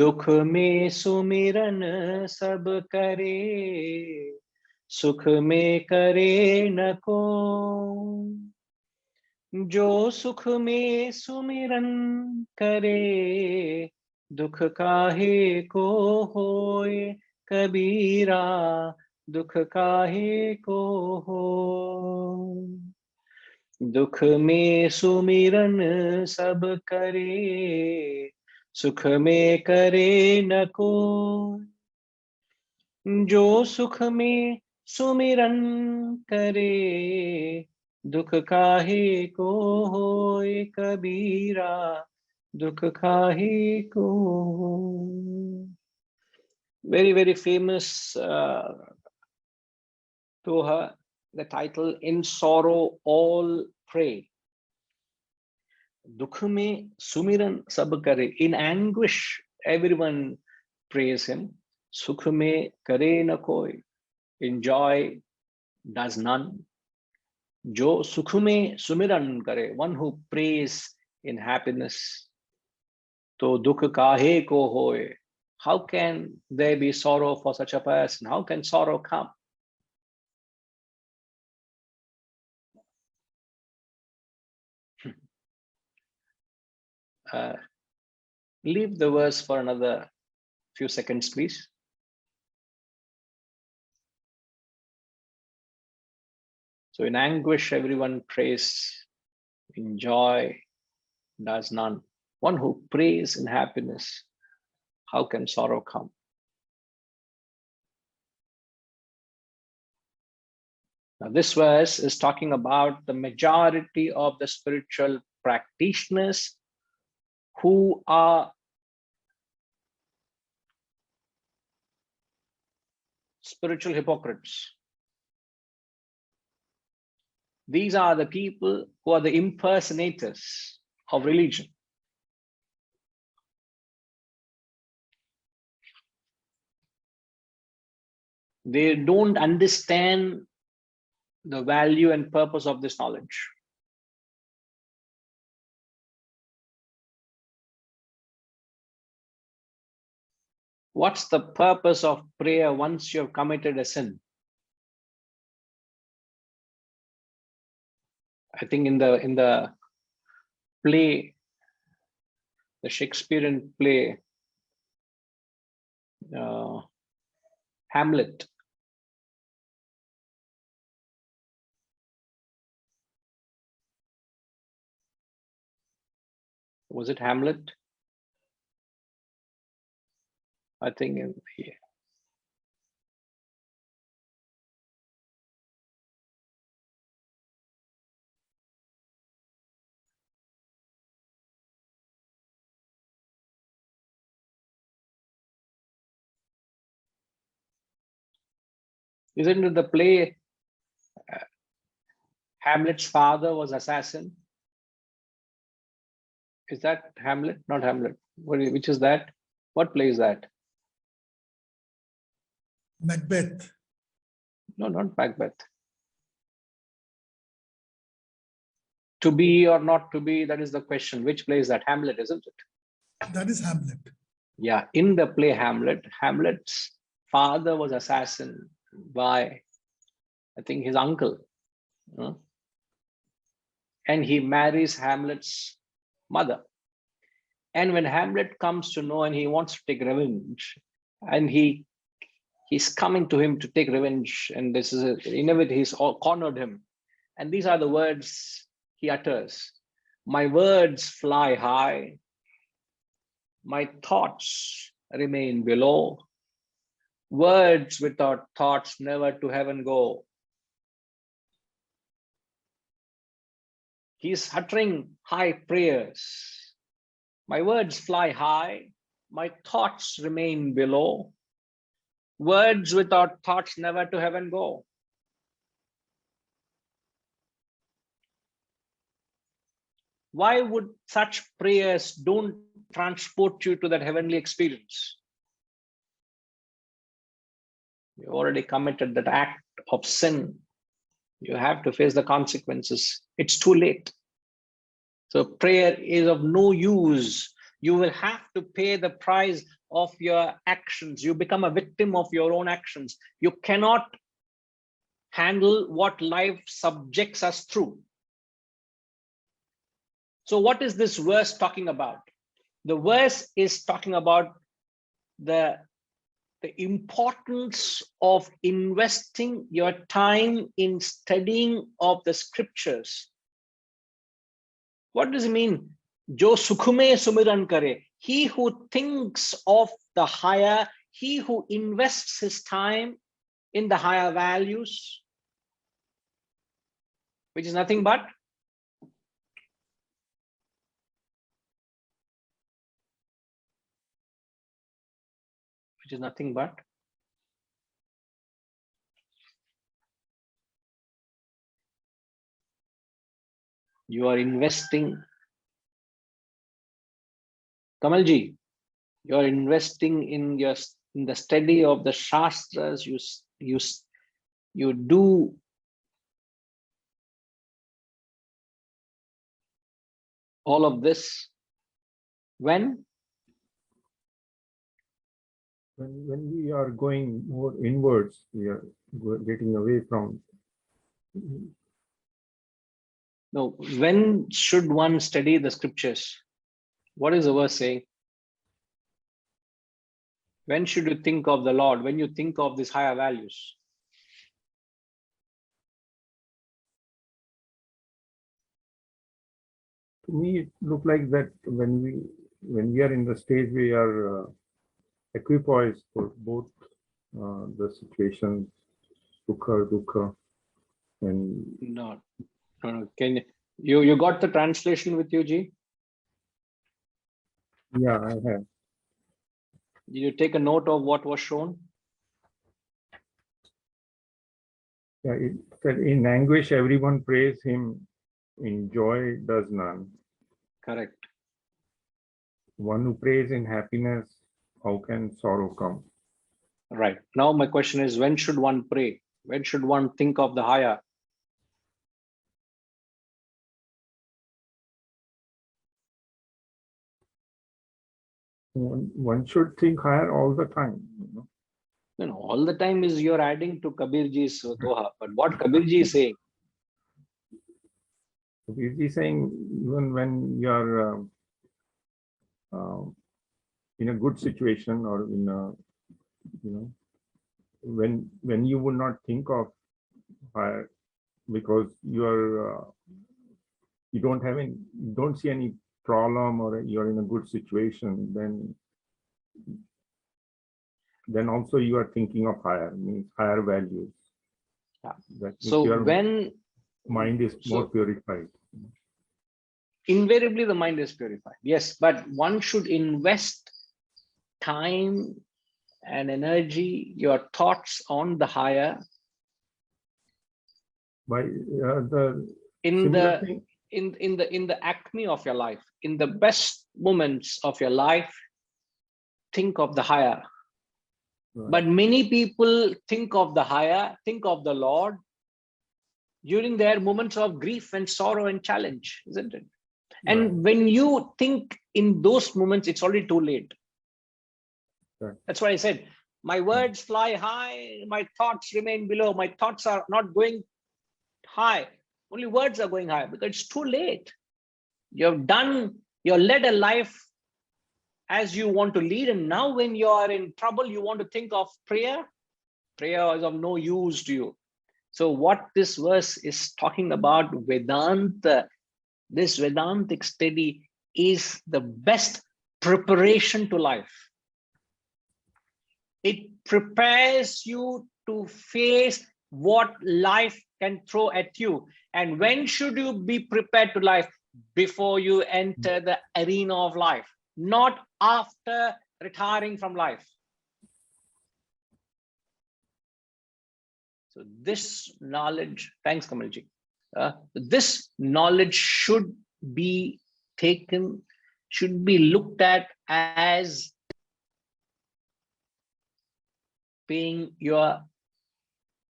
दुख में सुमिरन सब करे, सुख में करे न को। जो सुख में सुमिरन करे, दुख काहे को होए कबीरा, दुख काहे को हो। दुख में सुमिरन सब करे, सुख में करे न को। जो सुख में सुमिरन करे, दुख काहे को होए कबीरा, दुख काहे को हो। Very famous to her, the title In Sorrow All Pray. Dukh mein sumiran sab kare. In anguish, everyone prays him. Sukh mein kare na koi. In joy, does none. Jo sukh mein sumiran kare. One who prays in happiness. To dukh kahe ko hoye. How can there be sorrow for such a person? How can sorrow come? Leave the verse for another few seconds, please. So in anguish, everyone prays. In joy, does none. One who prays in happiness, how can sorrow come? Now, this verse is talking about the majority of the spiritual practitioners who are spiritual hypocrites. These are the people who are the impersonators of religion. They don't understand the value and purpose of this knowledge. What's the purpose of prayer once you have committed a sin? I think in the play, the Shakespearean play, Hamlet, was it Hamlet? I think isn't it the play Hamlet's father was assassin? Is that Hamlet? Not Hamlet. Which is that? What play is that? Macbeth. No, not Macbeth. To be or not to be, that is the question. Which play is that? Hamlet, isn't it? That is Hamlet. Yeah, in the play Hamlet, Hamlet's father was assassinated by, I think, his uncle. And he marries Hamlet's mother. And when Hamlet comes to know and he wants to take revenge, and he's coming to him to take revenge, and this is in a way he's cornered him. And these are the words he utters. My words fly high, my thoughts remain below. Words without thoughts never to heaven go. He's uttering high prayers. My words fly high, my thoughts remain below. Words without thoughts never to heaven go. Why would such prayers don't transport you to that heavenly experience? You already committed that act of sin. You have to face the consequences. It's too late. So prayer is of no use. You will have to pay the price of your actions. You become a victim of your own actions. You cannot handle what life subjects us through. So what is this verse talking about? The verse is talking about the importance of investing your time in studying of the scriptures. What does it mean? Jo sukhume sumiran kare. He who thinks of the higher, he who invests his time in the higher values, which is nothing but you are investing, Kamalji, you are investing in the study of the Shastras. You do all of this when we are going more inwards, we are getting away from. No, when should one study the scriptures? What is the verse saying? When should you think of the Lord? When you think of these higher values? To me, it looked like that when we are in the stage we are equipoised for both the situations, sukha, dukkha, and No. Can you got the translation with you, Ji? yeah, I have. Did you take a note of what was shown? Yeah, it said, in anguish everyone prays him, in joy does none. Correct. One who prays in happiness, how can sorrow come? Right. Now my question is, when should one pray? When should one think of the higher? One should think higher all the time. No, all the time is you're adding to Kabirji's doha. But what Kabirji is saying? He's saying even when you're in a good situation, or in a, when you would not think of higher, because you don't see any problem, or you're in a good situation, then also you are thinking of higher, means higher values. Yeah. That So your when mind is more purified. Invariably the mind is purified, yes, but one should invest time and energy, your thoughts on the higher, By in the acme of your life, in the best moments of your life, think of the higher. Right. But many people think of the higher, think of the Lord during their moments of grief and sorrow and challenge, isn't it? And right. When you think in those moments, it's already too late. Right. That's why I said, my words fly high, my thoughts remain below. My thoughts are not going high. Only words are going high, because it's too late. You've led a life as you want to lead. And now when you are in trouble, you want to think of prayer. Prayer is of no use to you. So what this verse is talking about, Vedanta, this Vedantic study is the best preparation to life. It prepares you to face what life can throw at you. And when should you be prepared to life? Before you enter the arena of life, not after retiring from life. So this knowledge, thanks Kamalji, this knowledge should be taken, should be looked at as paying your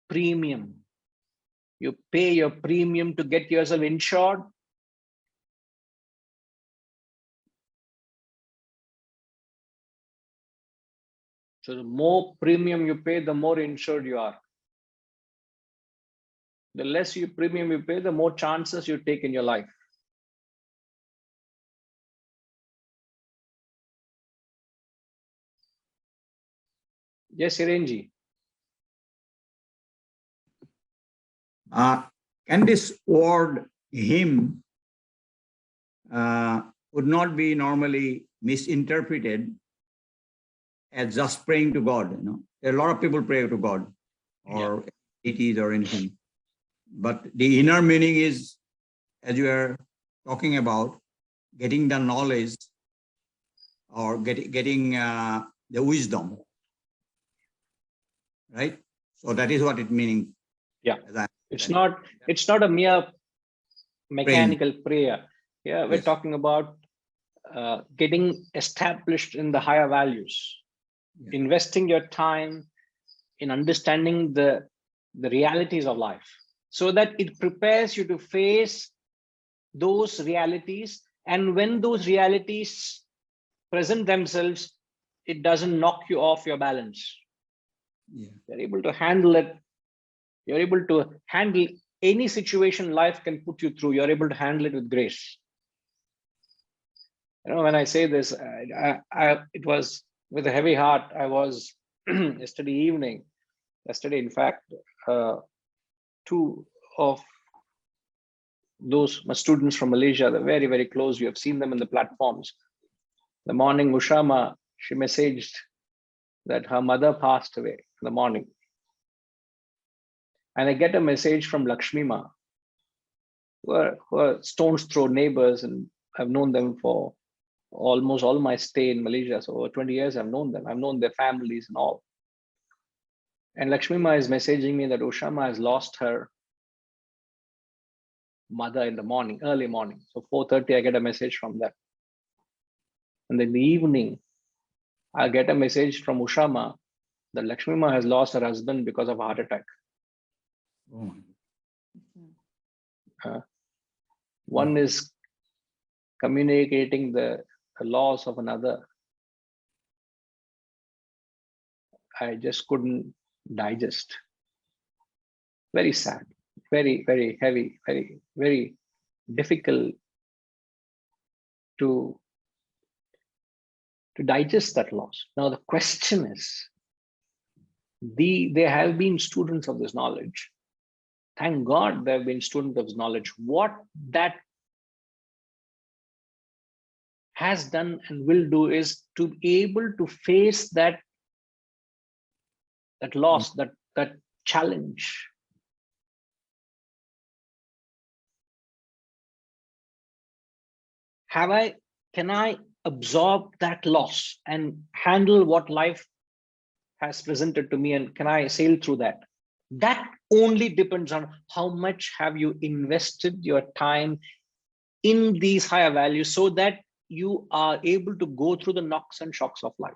premium. You pay your premium to get yourself insured. So the more premium you pay, the more insured you are. The less premium you pay, the more chances you take in your life. Yes, Irenji. Can this word him would not be normally misinterpreted as just praying to God? You know, there are a lot of people pray to God or deities or anything, but the inner meaning is, as you are talking about, getting the knowledge or getting the wisdom, right? So that is what it meaning. Yeah, it's not a mere mechanical prayer. Yeah, we're talking about getting established in the higher values, investing your time in understanding the realities of life, so that it prepares you to face those realities. And when those realities present themselves, it doesn't knock you off your balance. You're able to handle it. You're able to handle any situation life can put you through. You're able to handle it with grace. You know, when I say this, it was with a heavy heart. I was yesterday, in fact, two of those my students from Malaysia, they're very, very close. You have seen them in the platforms. The morning, Ushama, she messaged that her mother passed away in the morning. And I get a message from Lakshmi Ma, who are stone's throw neighbors, and I've known them for almost all my stay in Malaysia. So over 20 years, I've known them. I've known their families and all. And Lakshmi Ma is messaging me that Ushama has lost her mother in the morning, early morning. So 4:30, I get a message from them. And in the evening, I get a message from Ushama that Lakshmi Ma has lost her husband because of a heart attack. One is communicating the loss of another. I just couldn't digest. Very sad, very, very heavy, very, very difficult to digest that loss. Now the question is, they have been students of this knowledge. Thank God they have been students of this knowledge. What that has done and will do is to be able to face that loss, that challenge. Can I absorb that loss and handle what life has presented to me, and can I sail through that? That only depends on how much have you invested your time in these higher values, so that you are able to go through the knocks and shocks of life.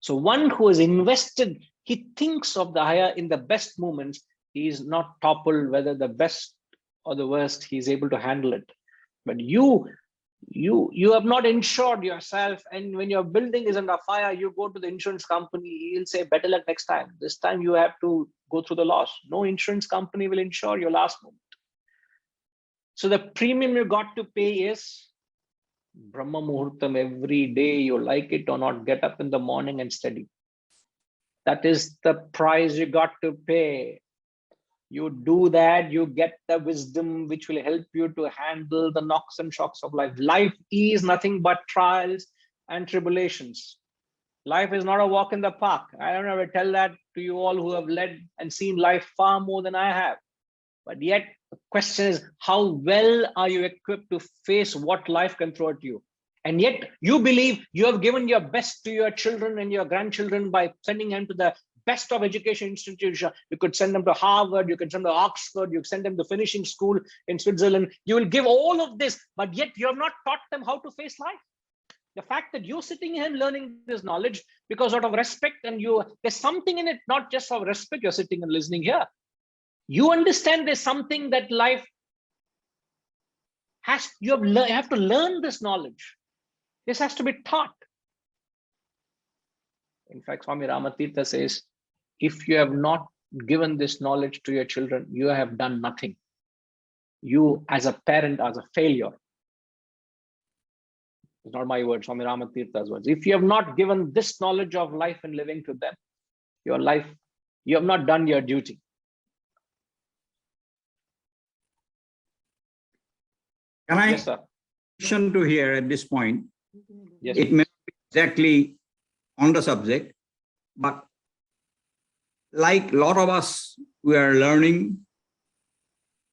So one who is invested, he thinks of the higher in the best moments. He is not toppled, whether the best or the worst, he is able to handle it. But you have not insured yourself, and when your building is under fire, you go to the insurance company, he'll say better luck next time. This time you have to go through the loss. No insurance company will insure your last moment. So the premium you got to pay is Brahma Muhurtam. Every day, you like it or not, get up in the morning and study. That is the price you got to pay. You do that, you get the wisdom which will help you to handle the knocks and shocks of life. Life is nothing but trials and tribulations. Life is not a walk in the park. I don't ever tell that to you all who have led and seen life far more than I have. But yet the question is, how well are you equipped to face what life can throw at you? And yet you believe you have given your best to your children and your grandchildren by sending them to the best of education institution. You could send them to Harvard, you could send them to Oxford, you could send them to finishing school in Switzerland. You will give all of this, but yet you have not taught them how to face life. The fact that you're sitting here and learning this knowledge because out of respect, and there's something in it, not just out of respect, you're sitting and listening here. You understand there's something that life has, you have to learn this knowledge. This has to be taught. In fact, Swami Ramatirtha says, if you have not given this knowledge to your children, you have done nothing. You as a parent are a failure. It's not my words, Swami Ramatirtha's words. If you have not given this knowledge of life and living to them, your life, you have not done your duty. Can I Yes, sir. question to here at this point? Yes, It may not be exactly on the subject, but like a lot of us, we are learning.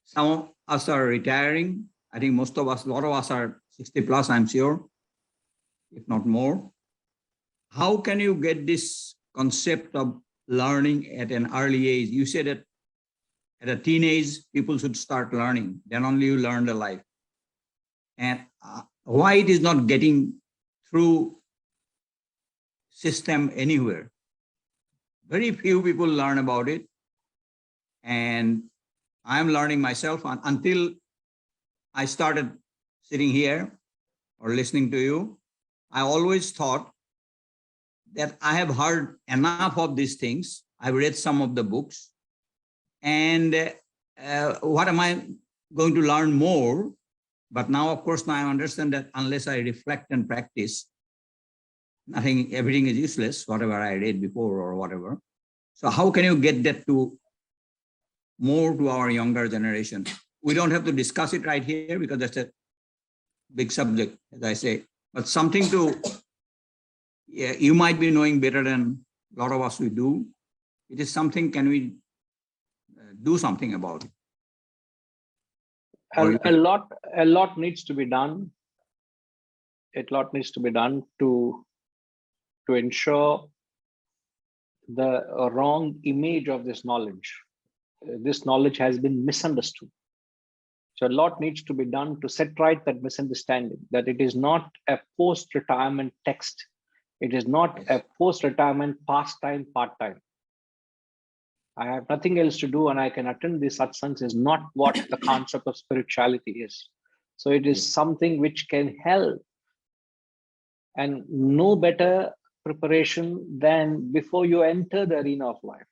Some of us are retiring. I think most of us, a lot of us are 60 plus, I'm sure, if not more. How can you get this concept of learning at an early age? You said that at a teenage, people should start learning. Then only you learn the life. And why it is not getting through system anywhere? Very few people learn about it. And I'm learning myself until I started sitting here or listening to you. I always thought that I have heard enough of these things. I've read some of the books. And what am I going to learn more? But now, of course, now I understand that unless I reflect and practice, everything is useless, whatever I read before or whatever. So how can you get that to more to our younger generation? We don't have to discuss it right here because that's a big subject, as I say, but something to, yeah, you might be knowing better than a lot of us we do. It is something, can we do something about it? a lot needs to be done. A lot needs to be done to ensure the wrong image of this knowledge. This knowledge has been misunderstood. So a lot needs to be done to set right that misunderstanding, that it is not a post-retirement text. It is not a post-retirement pastime, part-time. I have nothing else to do and I can attend these satsangs is not what the concept of spirituality is. So it is something which can help, and no better preparation than before you enter the arena of life.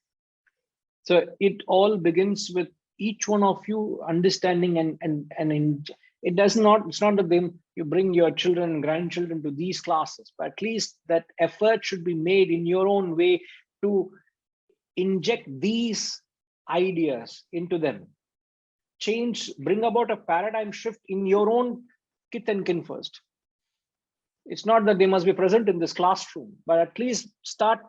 So it all begins with each one of you understanding and it does not, it's not that you bring your children and grandchildren to these classes, but at least that effort should be made in your own way to inject these ideas into them. Change, bring about a paradigm shift in your own kith and kin first. It's not that they must be present in this classroom, but at least start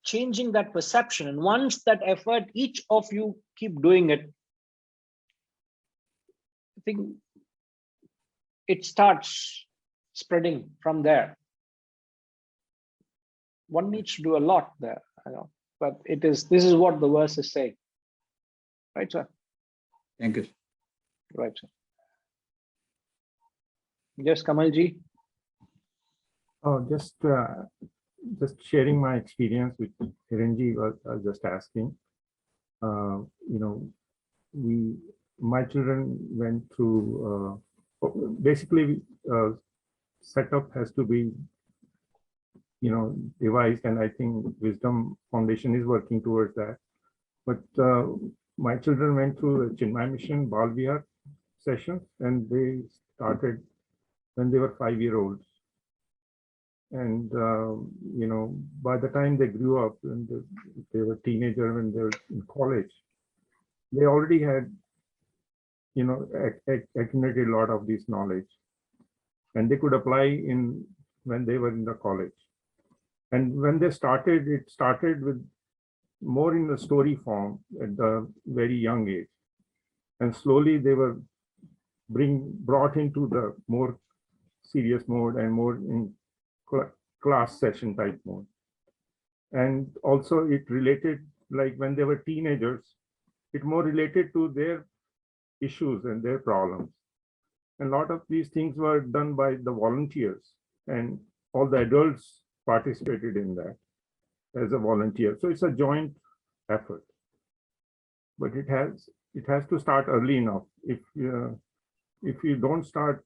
changing that perception. And once that effort, each of you keep doing it, I think it starts spreading from there. One needs to do a lot there, I know, but this is what the verse is saying. Right, sir? Thank you. Right, sir. Yes, Kamalji. Oh, just sharing my experience with Hiranji was just asking. My children went through. Basically, setup has to be, devised, and I think Wisdom Foundation is working towards that. But my children went through the Chinmay Mission Balvihar session, and they started when they were 5-year-olds. And, by the time they grew up and they were teenagers, when they were in college, they already had, accumulated a lot of this knowledge, and they could apply when they were in the college. And when they started, it started with more in the story form at the very young age. And slowly they were brought into the more serious mode and more in class session type mode. And also it related, like when they were teenagers, it more related to their issues and their problems. And a lot of these things were done by the volunteers, and all the adults participated in that as a volunteer. So it's a joint effort, but it has to start early enough. If you don't start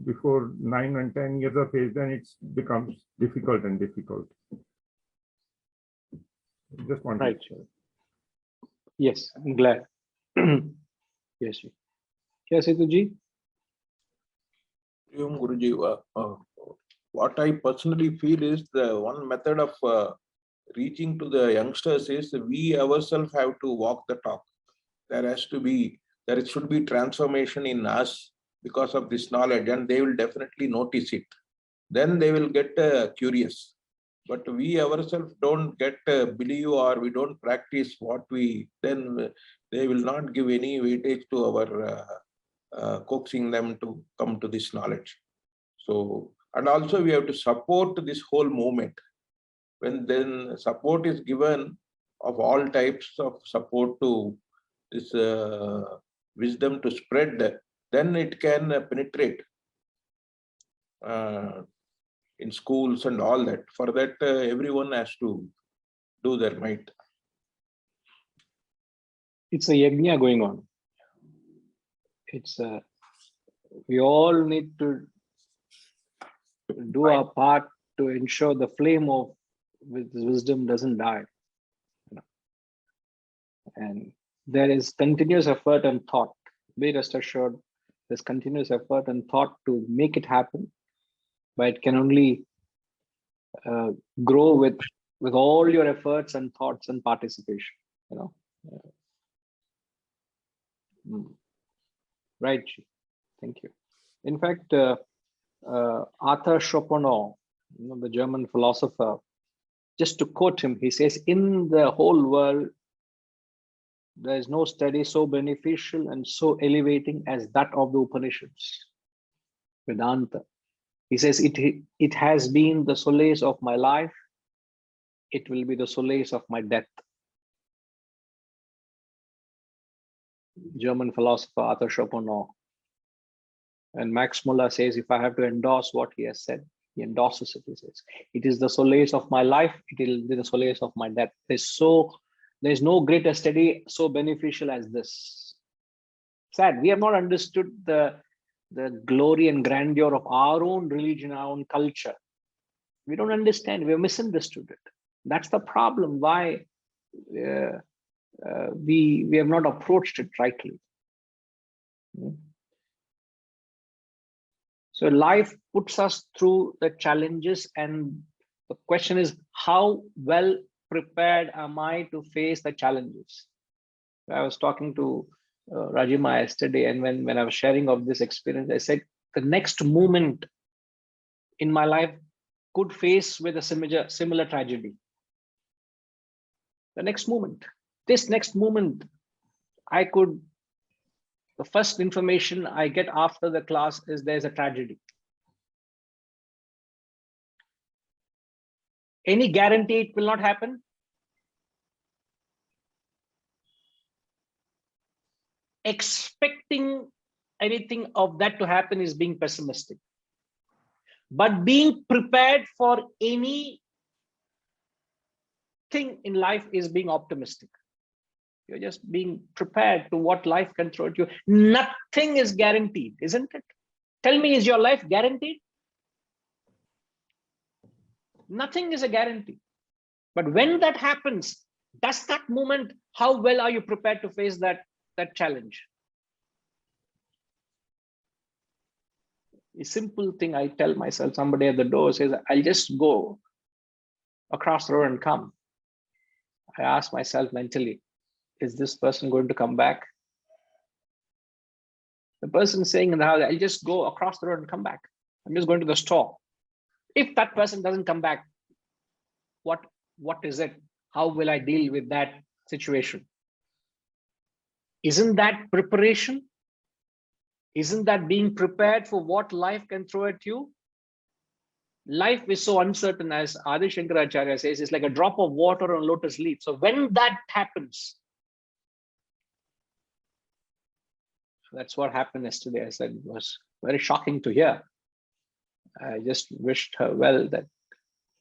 before 9 and 10 years of age, then it becomes difficult. Just wanted Right. to share. Yes, I'm glad. Yes. Yes, Setuji? Guruji, what I personally feel is the one method of reaching to the youngsters is we ourselves have to walk the talk. There should be transformation in us because of this knowledge, and they will definitely notice it. Then they will get curious. But we ourselves don't get believe, or we don't practice what then they will not give any weightage to our coaxing them to come to this knowledge. So, and also we have to support this whole movement. When then support is given of all types of support to this wisdom to spread, then it can penetrate in schools and all that. For that, everyone has to do their might. It's a yajna going on. We all need to do our part to ensure the flame of wisdom doesn't die. And there is continuous effort and thought. Be rest assured, there's continuous effort and thought to make it happen, but it can only grow with all your efforts and thoughts and participation. Right. Thank you. In fact, Arthur Schopenhauer, the German philosopher, just to quote him, he says, in the whole world, there is no study so beneficial and so elevating as that of the Upanishads, Vedanta. He says, it has been the solace of my life. It will be the solace of my death. German philosopher Arthur Schopenhauer. And Max Muller says, if I have to endorse what he has said, he endorses it. He says, it is the solace of my life. It will be the solace of my death. There's no greater study so beneficial as this. Sad. We have not understood the glory and grandeur of our own religion, our own culture. We don't understand. We have misunderstood it. That's the problem. Why we have not approached it rightly. So life puts us through the challenges, and the question is, how well prepared am I to face the challenges? I was talking to Rajima yesterday, and when I was sharing of this experience, I said the next moment in my life could face with a similar tragedy. The next moment, this next moment, the first information I get after the class is there's a tragedy. Any guarantee it will not happen? Expecting anything of that to happen is being pessimistic. But being prepared for anything in life is being optimistic. You're just being prepared to what life can throw at you. Nothing is guaranteed, isn't it? Tell me, is your life guaranteed? Nothing is a guarantee. But when that happens, does that moment, how well are you prepared to face that challenge? A simple thing I tell myself, somebody at the door says, I'll just go across the road and come. I ask myself mentally, is this person going to come back? The person saying in the house, I'll just go across the road and come back. I'm just going to the store. If that person doesn't come back, what is it? How will I deal with that situation? Isn't that preparation? Isn't that being prepared for what life can throw at you? Life is so uncertain, as Adi Shankaracharya says, it's like a drop of water on a lotus leaf. So when that happens, that's what happened yesterday. I said, it was very shocking to hear. I just wished her well, that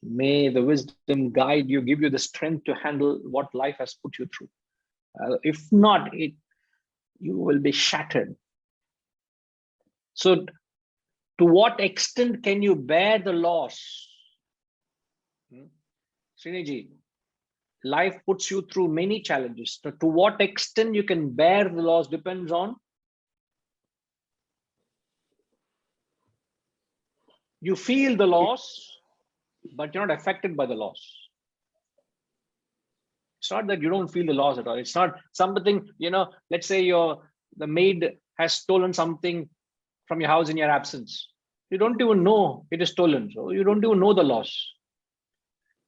may the wisdom guide you, give you the strength to handle what life has put you through. If not, you will be shattered. So to what extent can you bear the loss? Sriniji, life puts you through many challenges. To what extent you can bear the loss depends on you feel the loss, but you're not affected by the loss. It's not that you don't feel the loss at all. It's not something, let's say the maid has stolen something from your house in your absence. You don't even know it is stolen. So you don't even know the loss.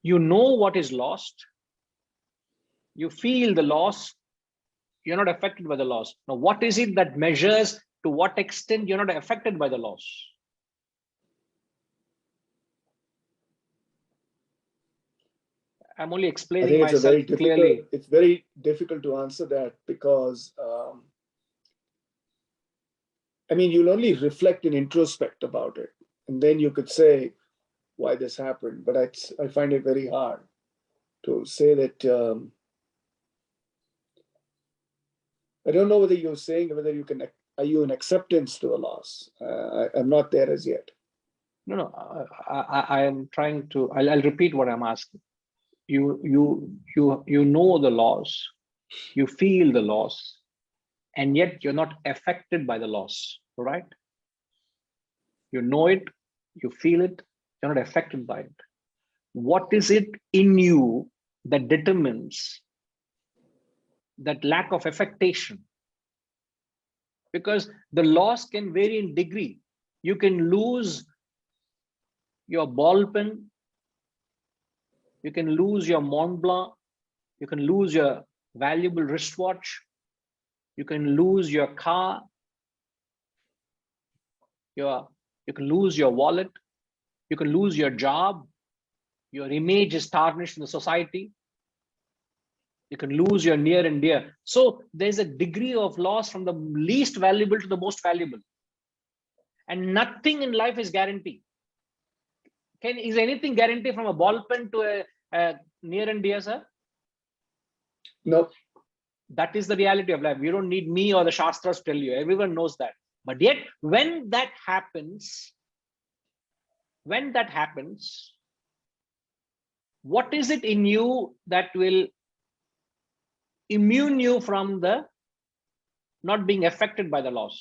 You know what is lost. You feel the loss. You're not affected by the loss. Now, what is it that measures to what extent you're not affected by the loss? I'm only explaining myself clearly. It's very difficult to answer that because, you'll only reflect and introspect about it. And then you could say why this happened. But I find it very hard to say that. I don't know whether you're saying whether are you in acceptance to a loss? I'm not there as yet. No, I am trying to, I'll repeat what I'm asking. You know the loss, you feel the loss, and yet you're not affected by the loss, right? You know it, you feel it, you're not affected by it. What is it in you that determines that lack of affectation? Because the loss can vary in degree. You can lose your ball pen, you can lose your Mont Blanc, you can lose your valuable wristwatch, you can lose your car, you can lose your wallet, you can lose your job, your image is tarnished in the society, you can lose your near and dear. So there's a degree of loss from the least valuable to the most valuable. And nothing in life is guaranteed. Is anything guaranteed from a ball pen to a near and dear, sir? No. That is the reality of life. You don't need me or the Shastras to tell you. Everyone knows that. But yet, when that happens, what is it in you that will immune you from the not being affected by the loss?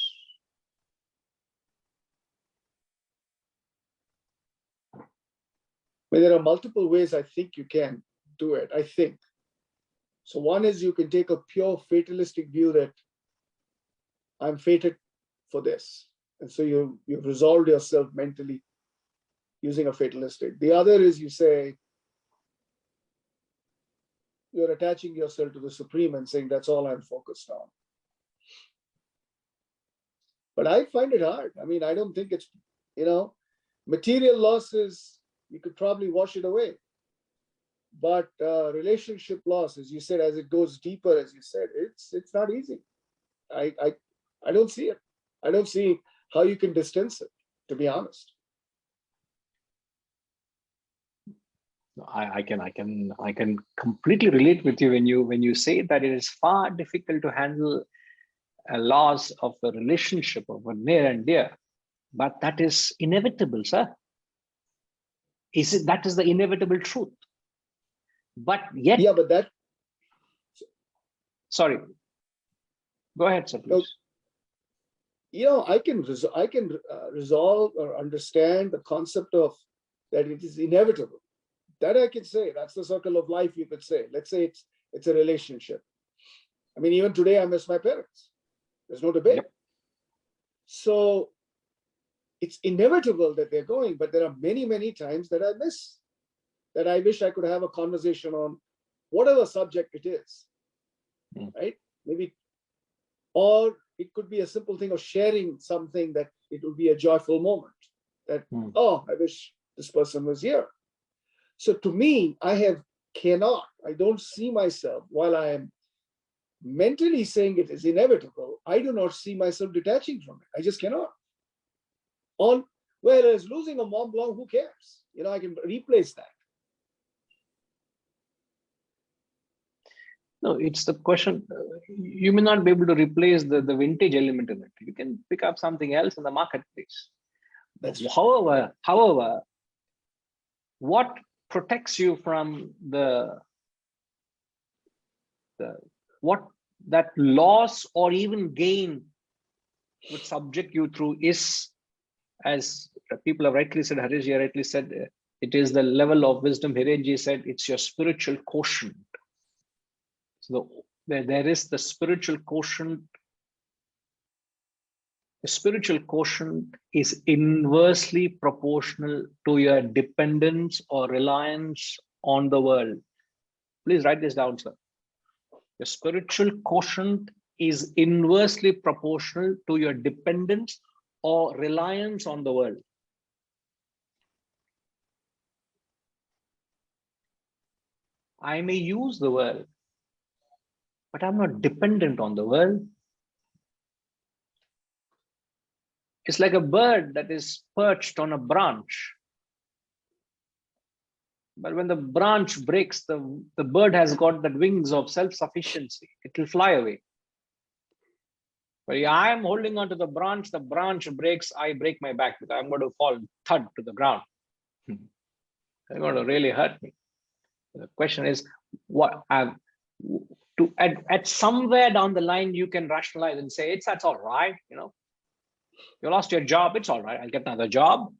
Well, there are multiple ways I think you can do it, I think. So one is you can take a pure fatalistic view that I'm fated for this. And so you've resolved yourself mentally using a fatalistic. The other is you say, you're attaching yourself to the Supreme and saying, that's all I'm focused on. But I find it hard. I don't think it's, material losses, you could probably wash it away. But relationship loss, as you said, as it goes deeper, as you said, it's not easy. I don't see it. I don't see how you can distance it, to be honest. I can completely relate with you when you say that it is far difficult to handle a loss of a relationship of a near and dear, but that is inevitable, sir. That is the inevitable truth. But yet, yeah, but that. Sorry, go ahead, sir, please. I can resolve or understand the concept of that it is inevitable. That I can say, that's the circle of life, you could say. Let's say it's a relationship. Even today I miss my parents. There's no debate. Yep. So it's inevitable that they're going, but there are many, many times that I miss, that I wish I could have a conversation on whatever subject it is, right? Maybe, or it could be a simple thing of sharing something that it would be a joyful moment that, oh, I wish this person was here. So to me, I don't see myself, while I am mentally saying it is inevitable, I do not see myself detaching from it. I just cannot. Whereas losing a Mont Blanc, who cares? I can replace that. No, it's the question. You may not be able to replace the vintage element in it. You can pick up something else in the marketplace. However, what protects you from the what that loss or even gain would subject you through is, as people have rightly said, Harish rightly said, it is the level of wisdom. Hirenji said it's your spiritual quotient. So there is the spiritual quotient. The spiritual quotient is inversely proportional to your dependence or reliance on the world. Please write this down, sir. The spiritual quotient is inversely proportional to your dependence or reliance on the world. I may use the world, but I'm not dependent on the world. It's like a bird that is perched on a branch. But when the branch breaks, the bird has got that wings of self-sufficiency. It will fly away. But I am holding on to the branch breaks, I break my back because I'm going to fall thud to the ground. It's going to really hurt me. The question is, what at somewhere down the line you can rationalize and say that's all right, you know. You lost your job, it's all right, I'll get another job.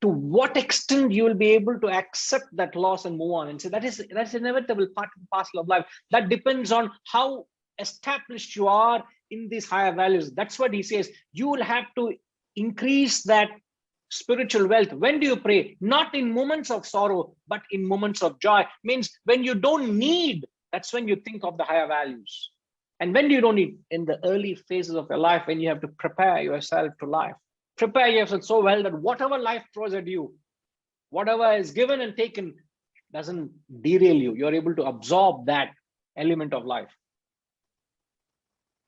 To what extent you will be able to accept that loss and move on and say that's inevitable, part and parcel of life. That depends on how established you are in these higher values. That's what he says. You will have to increase that spiritual wealth. When do you pray? Not in moments of sorrow, but in moments of joy. Means when you don't need, that's when you think of the higher values. And when you don't need, in the early phases of your life, when you have to prepare yourself to life, prepare yourself so well that whatever life throws at you, whatever is given and taken doesn't derail you. You're able to absorb that element of life.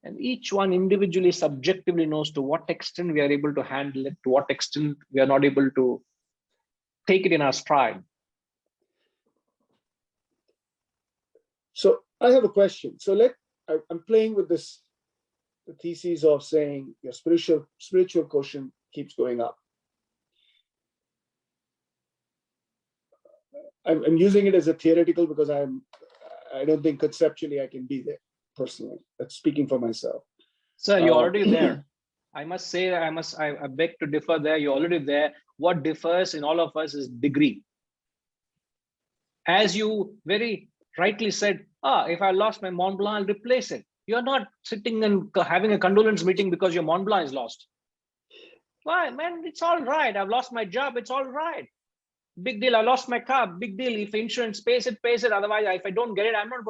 And each one individually, subjectively knows to what extent we are able to handle it, to what extent we are not able to take it in our stride. So I have a question. So I'm playing with this, the thesis of saying your spiritual quotient keeps going up. I'm using it as a theoretical because I don't think conceptually I can be there personally. That's speaking for myself. Sir, you're already there. I must say, I beg to differ there. You're already there. What differs in all of us is degree. As you very rightly said, if I lost my Mont Blanc, I'll replace it. You're not sitting and having a condolence meeting because your Mont Blanc is lost. Why, man, it's all right. I've lost my job. It's all right. Big deal. I lost my car. Big deal. If insurance pays it, pays it. Otherwise, if I don't get it, I'm not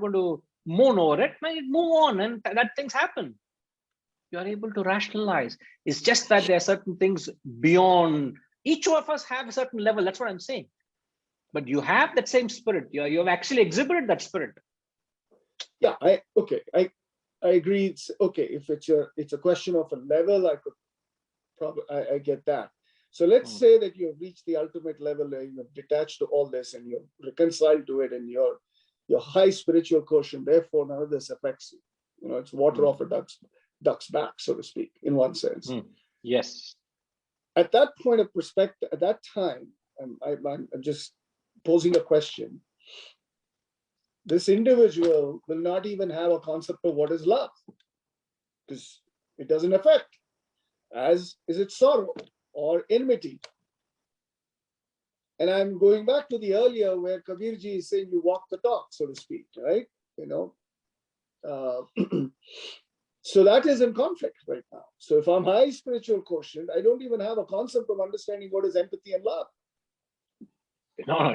going to moan over it. Man, move on, and that things happen. You are able to rationalize. It's just that there are certain things beyond. Each of us have a certain level. That's what I'm saying. But you have that same spirit. You have actually exhibited that spirit. Yeah, I agree. It's okay if it's a question of a level. I could probably I get that. So let's say that you have reached the ultimate level where you're detached to all this and you're reconciled to it, and your high spiritual quotient. Therefore, none of this affects you. You know, it's water off a duck's back, so to speak, in one sense. Yes. At that point of perspective, at that time, I'm just posing a question. This individual will not even have a concept of what is love, because it doesn't affect, as is it sorrow or enmity. And I'm going back to the earlier where Kabirji is saying you walk the talk, so to speak, right? You know, so that is in conflict right now. So if I'm high spiritual quotient, I don't even have a concept of understanding what is empathy and love. No,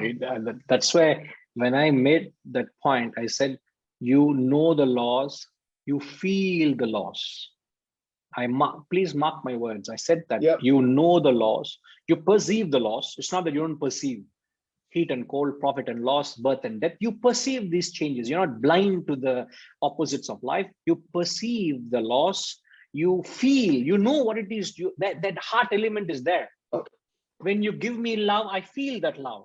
that's where when I made that point, I said, you know the laws, you feel the loss. Please mark my words. I said that You know the laws, you perceive the loss. It's not that you don't perceive heat and cold, profit and loss, birth and death. You perceive these changes. You're not blind to the opposites of life. You perceive the loss. You feel. You know what it is. That heart element is there. Okay. When you give me love, I feel that love.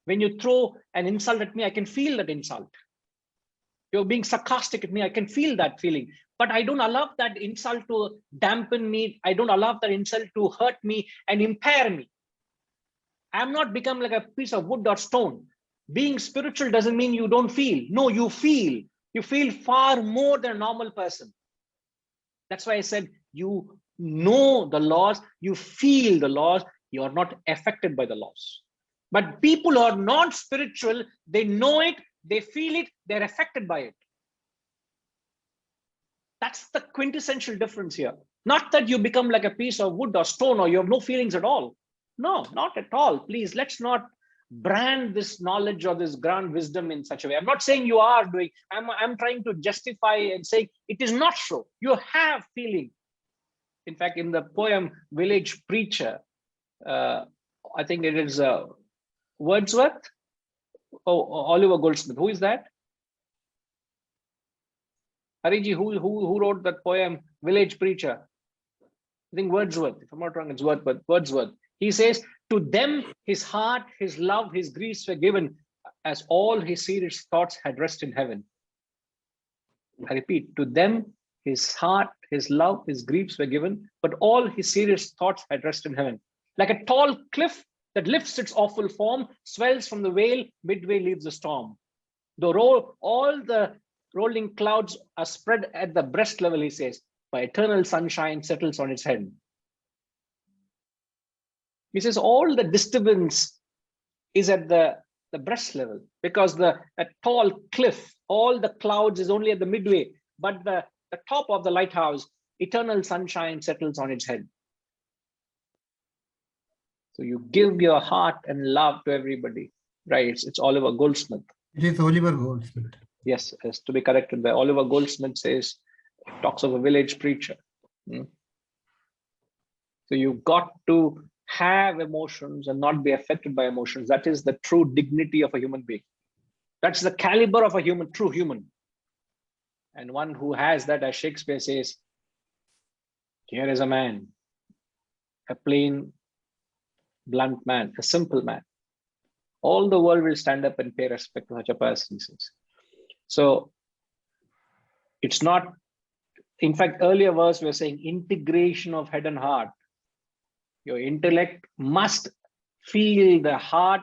When you throw an insult at me, I can feel that insult. You're being sarcastic at me, I can feel that feeling. But I don't allow that insult to dampen me. I don't allow that insult to hurt me and impair me. I'm not become like a piece of wood or stone. Being spiritual doesn't mean you don't feel. No, you feel. You feel far more than a normal person. That's why I said you know the laws, you feel the laws, you are not affected by the laws. But people who are not spiritual, they know it, they feel it, they're affected by it. That's the quintessential difference here. Not that you become like a piece of wood or stone or you have no feelings at all. No, not at all. Please, let's not brand this knowledge or this grand wisdom in such a way. I'm not saying you are doing, I'm trying to justify and say it is not so. You have feeling. In fact, in the poem Village Preacher, I think it is Wordsworth. Oh, Oliver Goldsmith. Who is that? Hariji, who wrote that poem Village Preacher? I think Wordsworth. If I'm not wrong, it's Wordsworth. He says, to them his heart, his love, his griefs were given, as all his serious thoughts had rest in heaven. I repeat, to them his heart, his love, his griefs were given, but all his serious thoughts had rest in heaven. Like a tall cliff that lifts its awful form, swells from the vale, midway leaves the storm. All the rolling clouds are spread at the breast level, he says, by eternal sunshine settles on its head. He says all the disturbance is at the breast level, because a tall cliff, all the clouds is only at the midway, but the top of the lighthouse, eternal sunshine settles on its head. So you give your heart and love to everybody, right? It's Oliver Goldsmith. It is Oliver Goldsmith. Yes, to be corrected by Oliver Goldsmith says, talks of a village preacher. So you got to have emotions and not be affected by emotions. That is the true dignity of a human being. That's the caliber of a true human. And one who has that, as Shakespeare says, here is a man, a plain, blunt man, a simple man. All the world will stand up and pay respect to such a person, he says. So it's not, in fact, earlier verse, we were saying integration of head and heart. Your intellect must feel the heart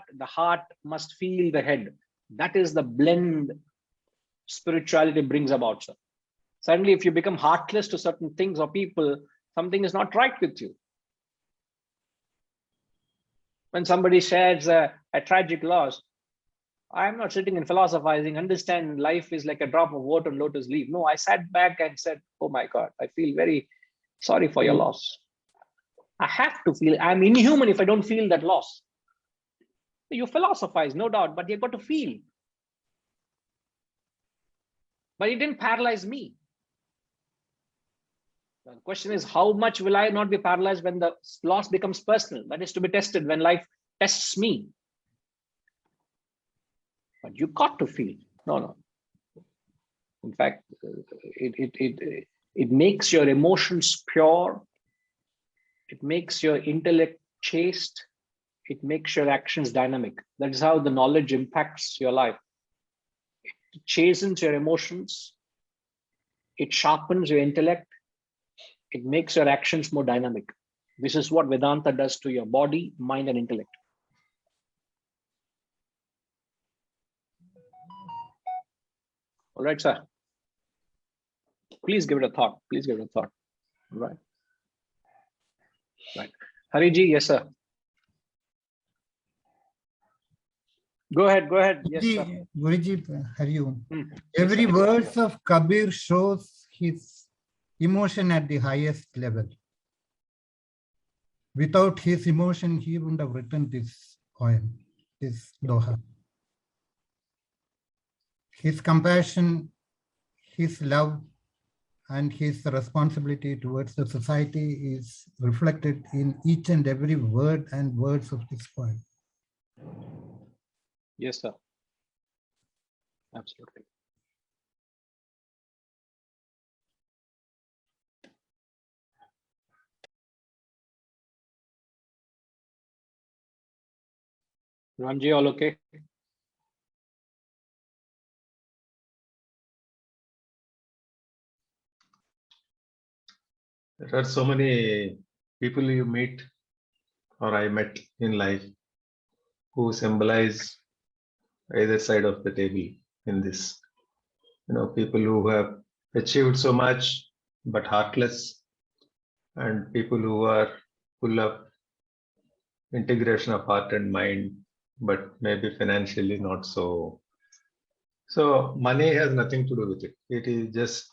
must feel the head. That is the blend spirituality brings about. Sir. Suddenly, if you become heartless to certain things or people, something is not right with you. When somebody shares a tragic loss, I'm not sitting and philosophizing, understand life is like a drop of water on lotus leaf. No, I sat back and said, oh my God, I feel very sorry for your loss. I have to feel, I'm inhuman if I don't feel that loss. You philosophize, no doubt, but you've got to feel. But it didn't paralyze me. The question is, how much will I not be paralyzed when the loss becomes personal? That is to be tested when life tests me. But you got to feel. No. In fact, it makes your emotions pure. It makes your intellect chaste. It makes your actions dynamic. That is how the knowledge impacts your life. It chastens your emotions. It sharpens your intellect. It makes your actions more dynamic. This is what Vedanta does to your body, mind, and intellect. All right, sir. Please give it a thought. Please give it a thought. All right. Right. Hariji, yes, sir. Go ahead. Yes, sir. Guruji, Hari Om. Every verse of Kabir shows his emotion at the highest level. Without his emotion, he wouldn't have written this poem, this Doha. His compassion, his love, and his responsibility towards the society is reflected in each and every word and words of this poem. Yes, sir. Absolutely. Ramji, all okay? There are so many people you meet or I met in life who symbolize either side of the table in this. People who have achieved so much but heartless, and people who are full of integration of heart and mind, but maybe financially not so. So money has nothing to do with it. It is just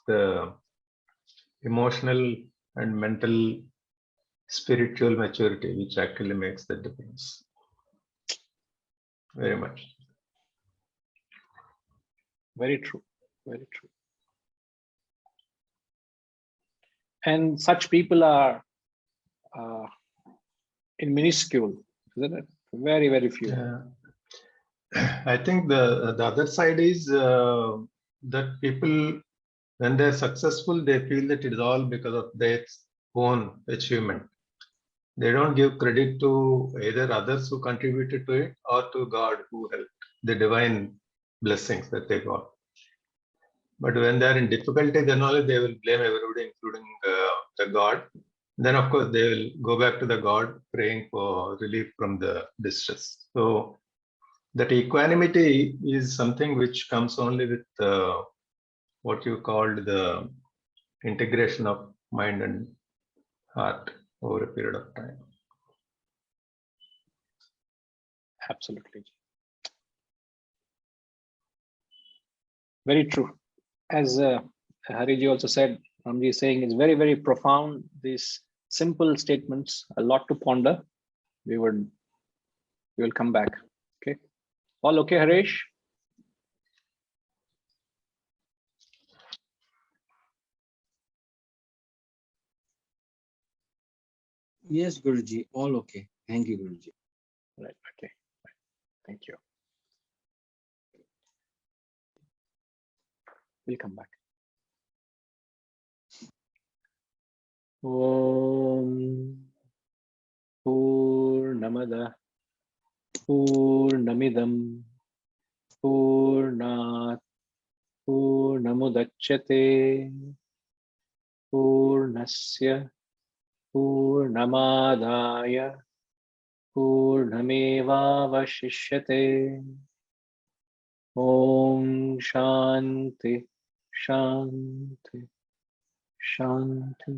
emotional and mental, spiritual maturity which actually makes the difference. Very much. Very true. Very true. And such people are in minuscule, isn't it? Very, very few. Yeah. I think the other side is that people, when they're successful, they feel that it is all because of their own achievement. They don't give credit to either others who contributed to it or to God who helped, the divine blessings that they got. But when they're in difficulty, then only they will blame everybody, including the God. Then, of course, they will go back to the God, praying for relief from the distress. So that equanimity is something which comes only with what you called the integration of mind and heart over a period of time. Absolutely. Very true. As Hariji also said, Ramji is saying it's very, very profound. These simple statements, a lot to ponder. We will come back. Okay. All okay, Harish? Yes, Guruji, all okay. Thank you, Guruji. Right. Okay. Thank you. We'll come back. Om Purnamada Purnamidam Purnat Purnamudachyate Purnasya Purnamadaya Purnamevavashishyate. Om Shanti Shanti Shanti.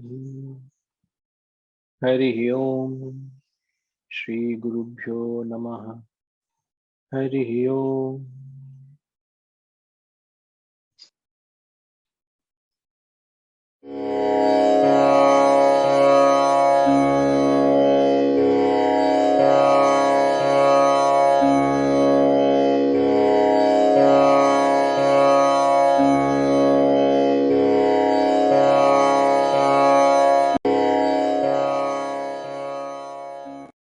Hari Om. Shri Gurubhyo Namaha. Hari Om.